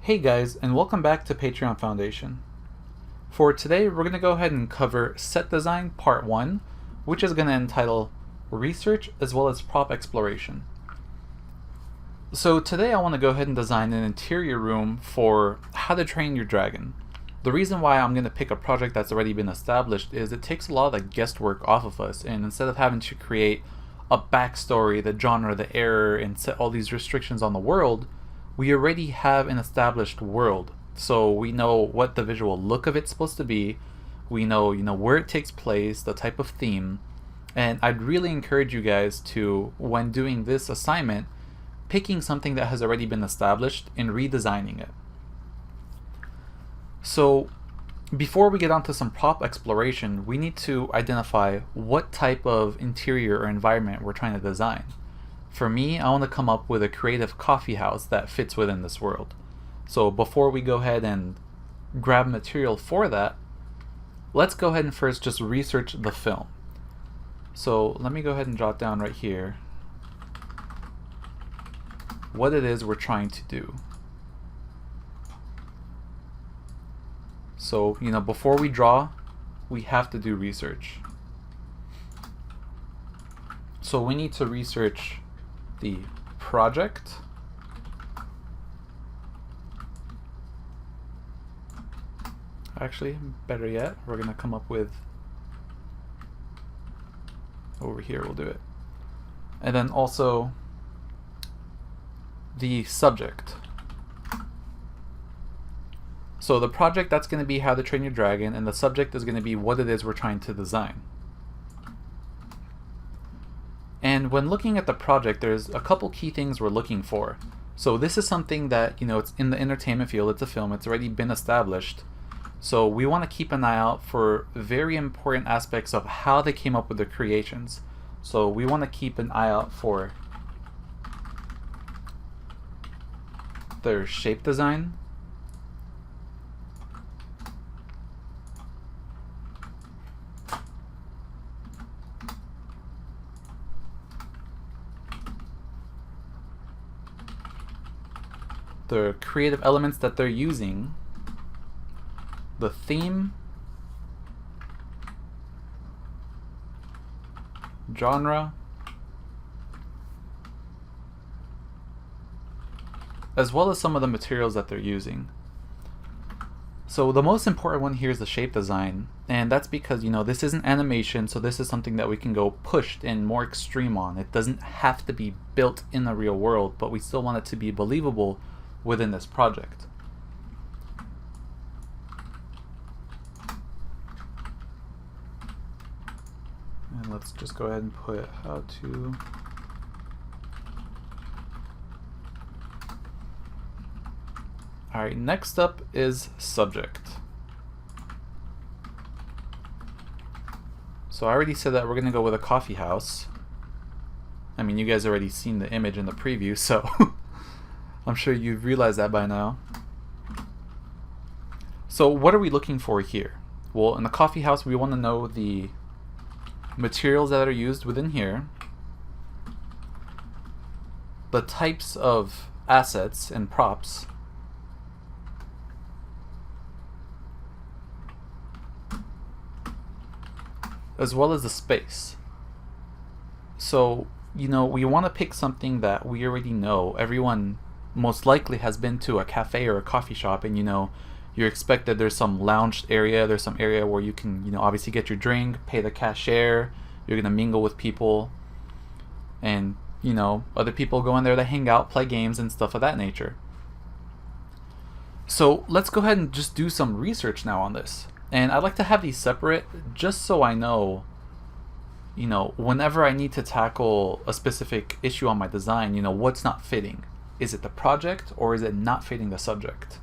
Hey guys, and welcome back to Patreon Foundation. For today, we're going to go ahead and cover set design part 1, which is going to entitle research as well as prop exploration. So today I want to go ahead and design an interior room for How to Train Your Dragon. The reason why I'm going to pick a project that's already been established is it takes a lot of the guesswork off of us, and instead of having to create a backstory, the genre, the era, and set all these restrictions on the world, we already have an established world. So we know what the visual look of it's supposed to be. We know, where it takes place, the type of theme. And I'd really encourage you guys to, when doing this assignment, picking something that has already been established and redesigning it. So before we get onto some prop exploration, we need to identify what type of interior or environment we're trying to design. For me, I want to come up with a creative coffee house that fits within this world. So before we go ahead and grab material for that, let's go ahead and first just research the film. So let me go ahead and jot down right here what it is we're trying to do. So, before we draw, we have to do research. So we need to research the project, actually, better yet, we're going to come up with, over here we'll do it, and then also the subject. So the project, that's going to be How to Train Your Dragon, and the subject is going to be what it is we're trying to design. And when looking at the project, there's a couple key things we're looking for. So this is something that, it's in the entertainment field, it's a film, it's already been established. So we want to keep an eye out for very important aspects of how they came up with the creations. So we want to keep an eye out for their shape design, the creative elements that they're using, the theme, genre, as well as some of the materials that they're using. So the most important one here is the shape design, and that's because this isn't animation, so this is something that we can go pushed and more extreme on. It doesn't have to be built in the real world, but we still want it to be believable within this project. And let's just go ahead and put how to. Alright, next up is subject. So I already said that we're going to go with a coffee house. I mean, you guys already seen the image in the preview, so I'm sure you've realized that by now. So what are we looking for here? Well, in the coffee house, we want to know the materials that are used within here, the types of assets and props, as well as the space. So, we want to pick something that we already know. Everyone most likely has been to a cafe or a coffee shop, and you're expected there's some lounge area, there's some area where you can obviously get your drink, pay the cashier, you're gonna mingle with people, and other people go in there to hang out, play games and stuff of that nature. So let's go ahead and just do some research now on this, and I'd like to have these separate just so I know whenever I need to tackle a specific issue on my design, what's not fitting. Is it the project or is it not fitting the subject?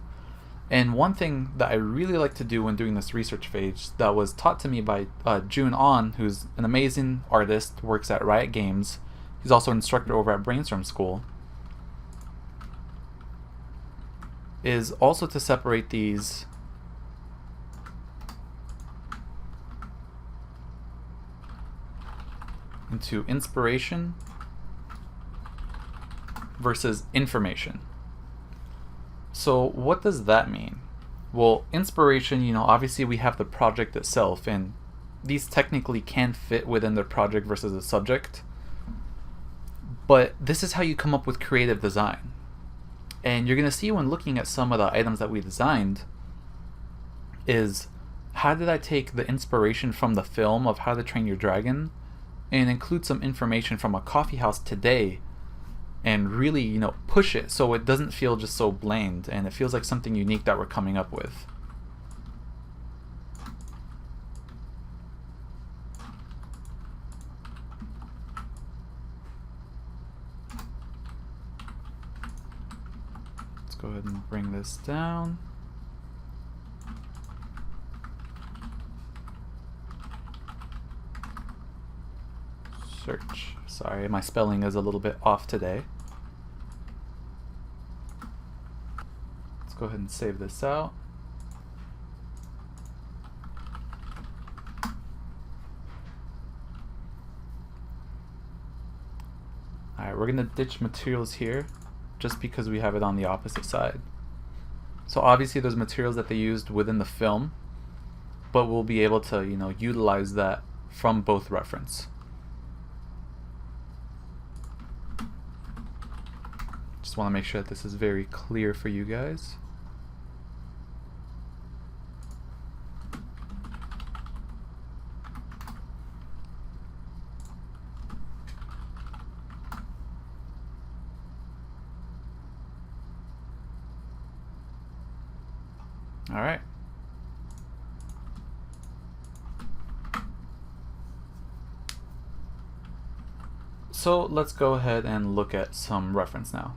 And one thing that I really like to do when doing this research phase that was taught to me by June On, who's an amazing artist, works at Riot Games. He's also an instructor over at Brainstorm School, is also to separate these into inspiration versus information. So what does that mean? Well, inspiration, obviously we have the project itself, and these technically can fit within the project versus the subject. But this is how you come up with creative design. And you're going to see when looking at some of the items that we designed is how did I take the inspiration from the film of How to Train Your Dragon and include some information from a coffee house today and really, push it so it doesn't feel just so bland and it feels like something unique that we're coming up with. Let's go ahead and bring this down. Search. Sorry, my spelling is a little bit off today. Let's go ahead and save this out. Alright, we're going to ditch materials here just because we have it on the opposite side. So obviously there's materials that they used within the film, but we'll be able to, utilize that from both reference. Just want to make sure that this is very clear for you guys. All right. So let's go ahead and look at some reference now.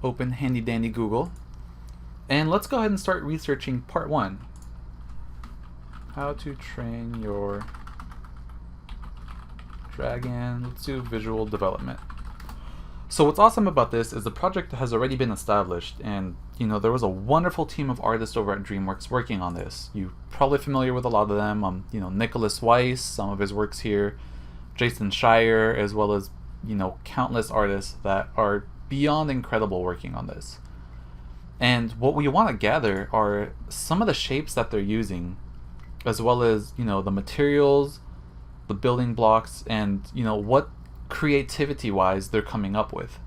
Open handy dandy Google, and let's go ahead and start researching part 1. How to train your dragon. Let's do visual development. So what's awesome about this is the project has already been established, and there was a wonderful team of artists over at DreamWorks working on this. You're probably familiar with a lot of them. Nicholas Weiss, some of his works here, Jason Schreier, as well as countless artists that are beyond incredible working on this. And what we want to gather are some of the shapes that they're using, as well as the materials, the building blocks, and what creativity wise they're coming up with.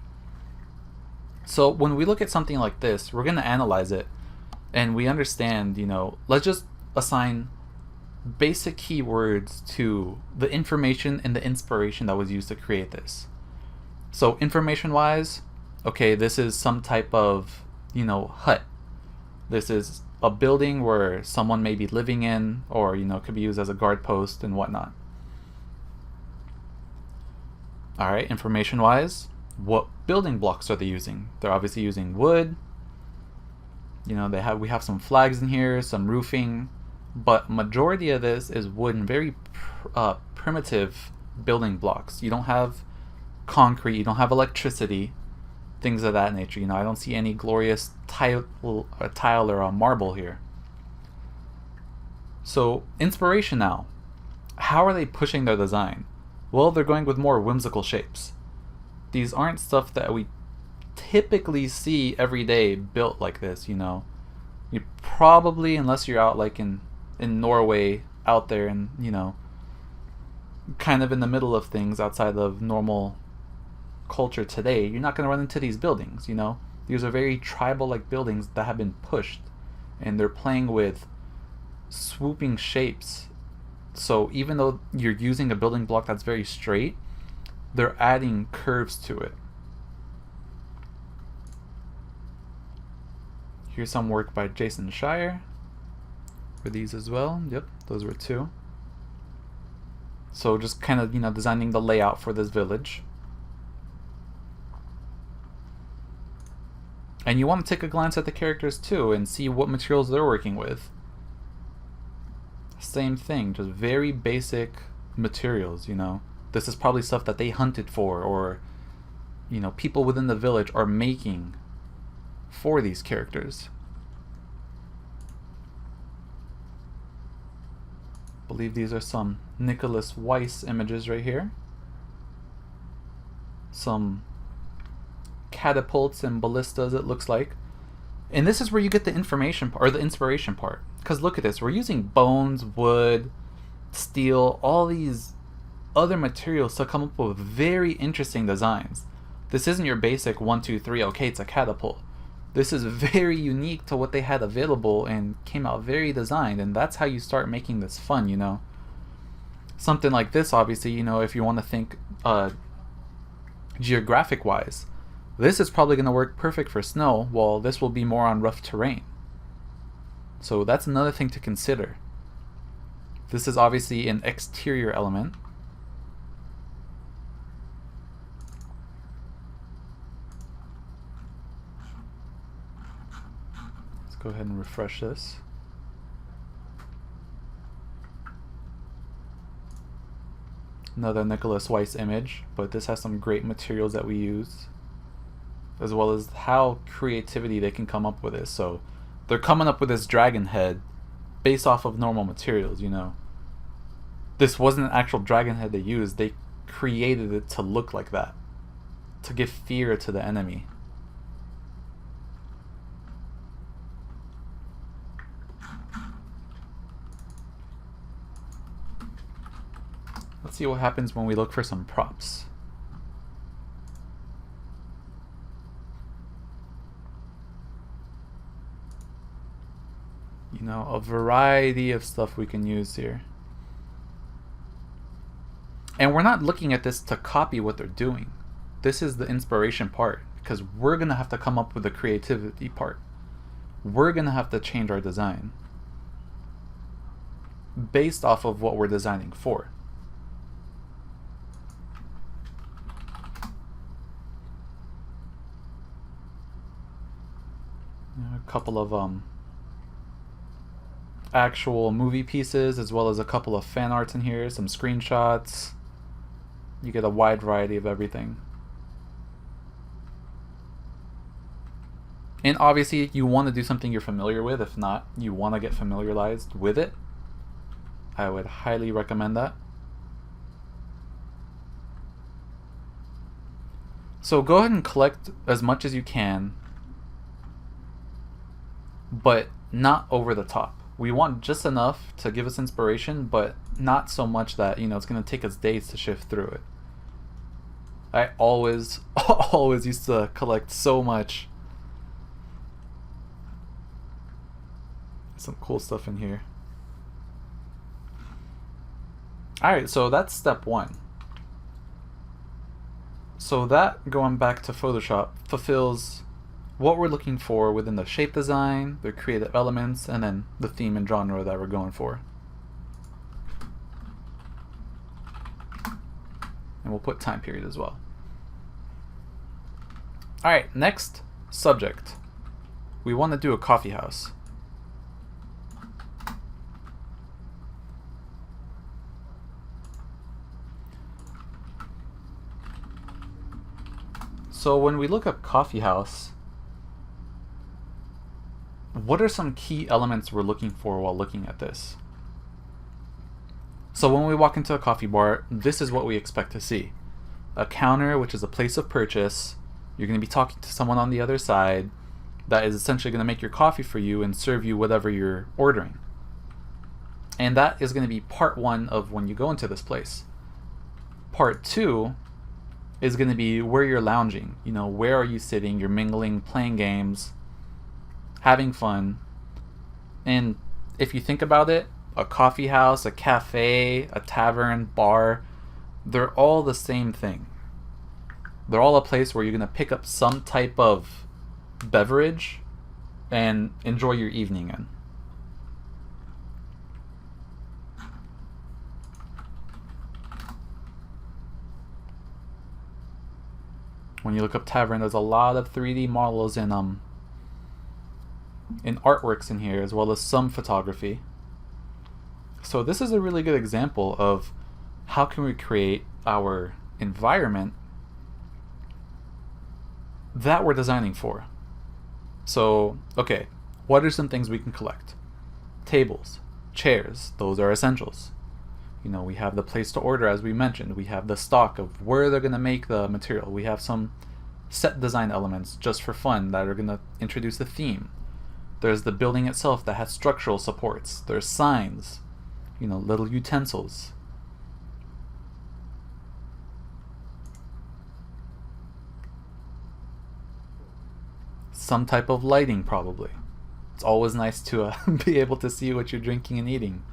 So when we look at something like this, we're going to analyze it and we understand, let's just assign basic keywords to the information and the inspiration that was used to create this. So information wise, okay, this is some type of, hut. This is a building where someone may be living in, or, could be used as a guard post and whatnot. All right, information wise, what building blocks are they using? They're obviously using wood. We have some flags in here, some roofing, but majority of this is wood and very primitive building blocks. You don't have concrete, you don't have electricity, things of that nature. I don't see any glorious tile or marble here. So inspiration now. How are they pushing their design? Well, they're going with more whimsical shapes. These aren't stuff that we typically see every day built like this, You probably, unless you're out like in Norway, out there and, kind of in the middle of things outside of normal culture today, you're not going to run into these buildings, These are very tribal-like buildings that have been pushed, and they're playing with swooping shapes. So even though you're using a building block that's very straight, they're adding curves to it. Here's some work by Jason Schreier. For these as well. Yep, those were 2. So just kind of, designing the layout for this village. And you want to take a glance at the characters too and see what materials they're working with. Same thing, just very basic materials, This is probably stuff that they hunted for, or, people within the village are making for these characters. I believe these are some Nicholas Weiss images right here. Some catapults and ballistas, it looks like. And this is where you get the information or the inspiration part. Because look at this, we're using bones, wood, steel, all these other materials to come up with very interesting designs. This isn't your basic 1, 2, 3, okay, it's a catapult. This is very unique to what they had available and came out very designed, and that's how you start making this fun, you know. Something like this, obviously, you know, if you want to think geographic wise, this is probably going to work perfect for snow, while this will be more on rough terrain. So that's another thing to consider. This is obviously an exterior element. Let's go ahead and refresh this. Another Nicholas Weiss image, but this has some great materials that we use, as well as how creativity they can come up with this. So they're coming up with this dragon head based off of normal materials, you know. This wasn't an actual dragon head they used, they created it to look like that, to give fear to the enemy. Let's see what happens when we look for some props. You know, a variety of stuff we can use here. And we're not looking at this to copy what they're doing. This is the inspiration part, because we're going to have to come up with the creativity part. We're going to have to change our design based off of what we're designing for. A couple of actual movie pieces, as well as a couple of fan arts in here, some screenshots. You get a wide variety of everything. And obviously you want to do something you're familiar with. If not, you want to get familiarized with it. I would highly recommend that. So go ahead and collect as much as you can, but not over the top. We want just enough to give us inspiration, but not so much that, you know, it's going to take us days to shift through it. I always used to collect so much. Some cool stuff in here. Alright, so that's step one. So that, going back to Photoshop, fulfills what we're looking for within the shape design, the creative elements, and then the theme and genre that we're going for. And we'll put time period as well. Alright, next subject. We want to do a coffee house. So when we look up coffee house, what are some key elements we're looking for while looking at this? So when we walk into a coffee bar, this is what we expect to see. A counter, which is a place of purchase. You're going to be talking to someone on the other side that is essentially going to make your coffee for you and serve you whatever you're ordering. And that is going to be part one of when you go into this place. Part two is going to be where you're lounging. You know, where are you sitting? You're mingling, playing games, having fun. And if you think about it, a coffee house, a cafe, a tavern, bar, they're all the same thing. They're all a place where you're going to pick up some type of beverage and enjoy your evening in. When you look up tavern, there's a lot of 3D models and artworks in here, as well as some photography. So this is a really good example of how can we create our environment that we're designing for. So, okay, what are some things we can collect? Tables, chairs, those are essentials. You know, we have the place to order, as we mentioned. We have the stock of where they're going to make the material. We have some set design elements just for fun that are going to introduce a theme. There's the building itself that has structural supports. There's signs, little utensils. Some type of lighting, probably. It's always nice to be able to see what you're drinking and eating.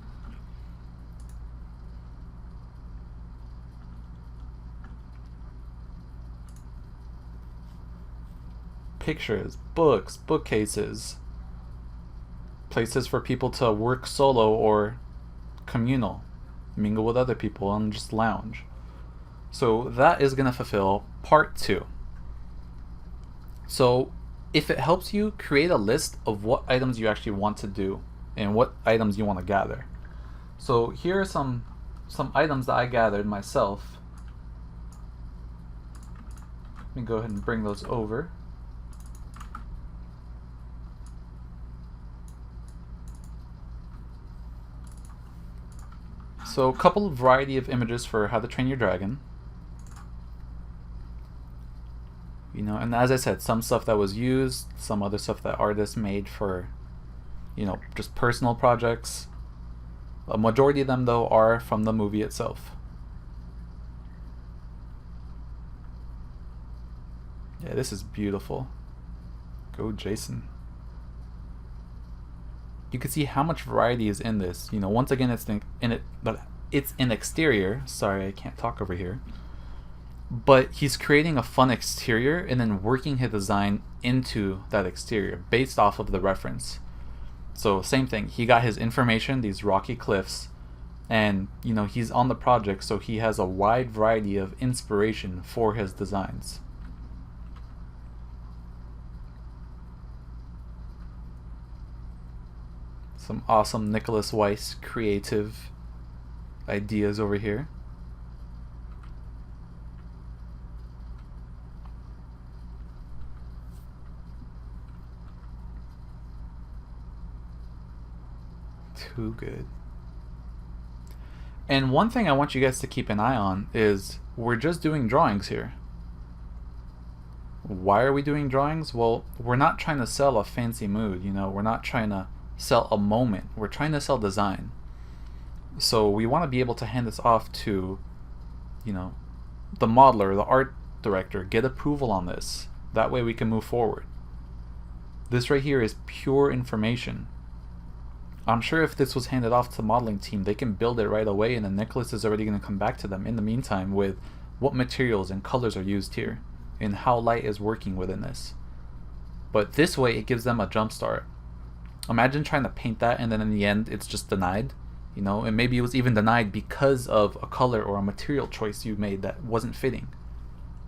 Pictures, books, bookcases, places for people to work solo or communal, mingle with other people and just lounge. So that is going to fulfill part 2. So if it helps you, create a list of what items you actually want to do and what items you want to gather. So here are some items that I gathered myself. Let me go ahead and bring those over. So a couple of variety of images for How to Train Your Dragon. And as I said, some stuff that was used, some other stuff that artists made for, just personal projects. A majority of them, though, are from the movie itself. Yeah, this is beautiful. Go, Jason. You can see how much variety is in this. Once again, it's an exterior. Sorry, I can't talk over here. But he's creating a fun exterior and then working his design into that exterior based off of the reference. So same thing, he got his information, these rocky cliffs, and he's on the project, so he has a wide variety of inspiration for his designs. Some awesome Nicholas Weiss creative ideas over here. Too good. And one thing I want you guys to keep an eye on is we're just doing drawings here. Why are we doing drawings? Well, we're not trying to sell a fancy mood, we're not trying to sell a moment. We're trying to sell design. So we want to be able to hand this off to, the modeler, the art director, get approval on this. That way we can move forward. This right here is pure information. I'm sure if this was handed off to the modeling team, they can build it right away, and then Nicholas is already going to come back to them in the meantime with what materials and colors are used here and how light is working within this. But this way it gives them a jump start. Imagine trying to paint that and then in the end it's just denied, and maybe it was even denied because of a color or a material choice you made that wasn't fitting.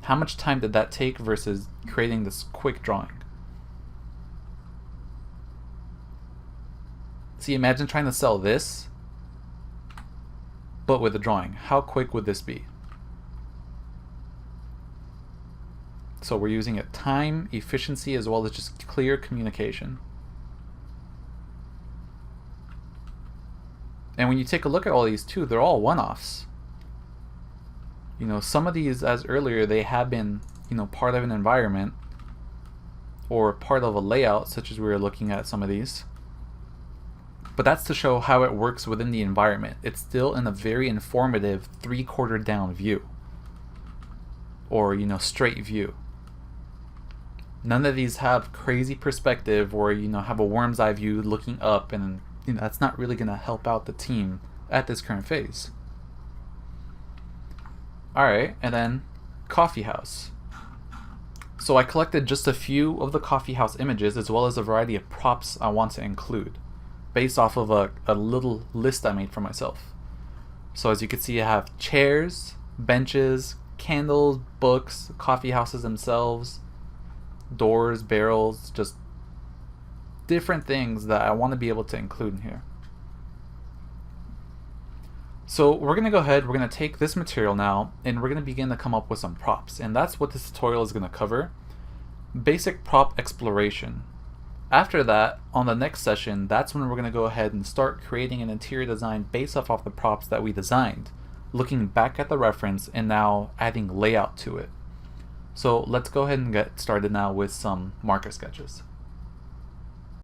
How much time did that take versus creating this quick drawing? See, imagine trying to sell this, but with a drawing. How quick would this be? So we're using it time, efficiency, as well as just clear communication. And when you take a look at all these too, they're all one-offs. Some of these, as earlier, they have been, part of an environment or part of a layout, such as we were looking at some of these. But that's to show how it works within the environment. It's still in a very informative 3/4 down view. Or, straight view. None of these have crazy perspective or, have a worm's eye view looking up, and, that's not really going to help out the team at this current phase. Alright, and then coffee house. So I collected just a few of the coffee house images as well as a variety of props I want to include, based off of a little list I made for myself. So as you can see, I have chairs, benches, candles, books, coffee houses themselves, doors, barrels, just different things that I want to be able to include in here. So we're going to go ahead, we're going to take this material now, and we're going to begin to come up with some props. And that's what this tutorial is going to cover. Basic prop exploration. After that, on the next session, that's when we're going to go ahead and start creating an interior design based off the props that we designed, looking back at the reference and now adding layout to it. So let's go ahead and get started now with some marker sketches.